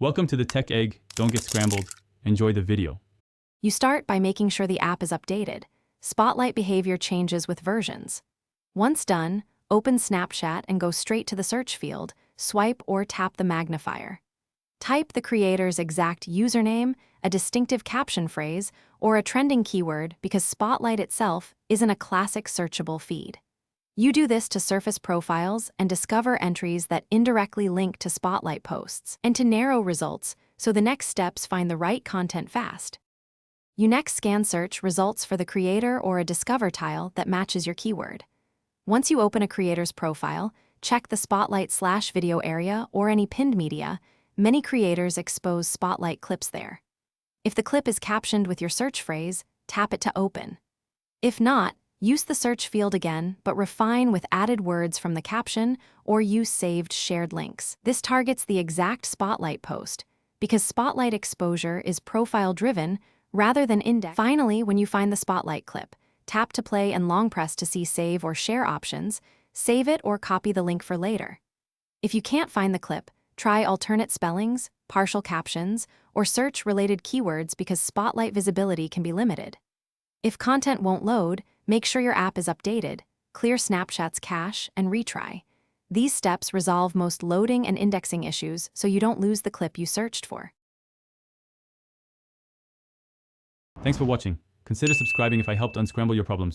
Welcome to the Tech Egg. Don't get scrambled. Enjoy the video. You start by making sure the app is updated. Spotlight behavior changes with versions. Once done, open Snapchat and go straight to the search field, swipe or tap the magnifier. Type the creator's exact username, a distinctive caption phrase, or a trending keyword because Spotlight itself isn't a classic searchable feed. You do this to surface profiles and discover entries that indirectly link to Spotlight posts, and to narrow results so the next steps find the right content fast. You next scan search results for the creator or a discover tile that matches your keyword. Once you open a creator's profile, check the Spotlight/video area or any pinned media. Many creators expose Spotlight clips there. If the clip is captioned with your search phrase, tap it to open. If not, use the search field again, but refine with added words from the caption or use saved shared links. This targets the exact Spotlight post, because Spotlight exposure is profile-driven rather than index. Finally, when you find the Spotlight clip, tap to play and long press to see save or share options, save it or copy the link for later. If you can't find the clip, try alternate spellings, partial captions, or search related keywords because Spotlight visibility can be limited. If content won't load, make sure your app is updated, clear Snapchat's cache, and retry. These steps resolve most loading and indexing issues so you don't lose the clip you searched for. Thanks for watching. Consider subscribing if I helped unscramble your problems.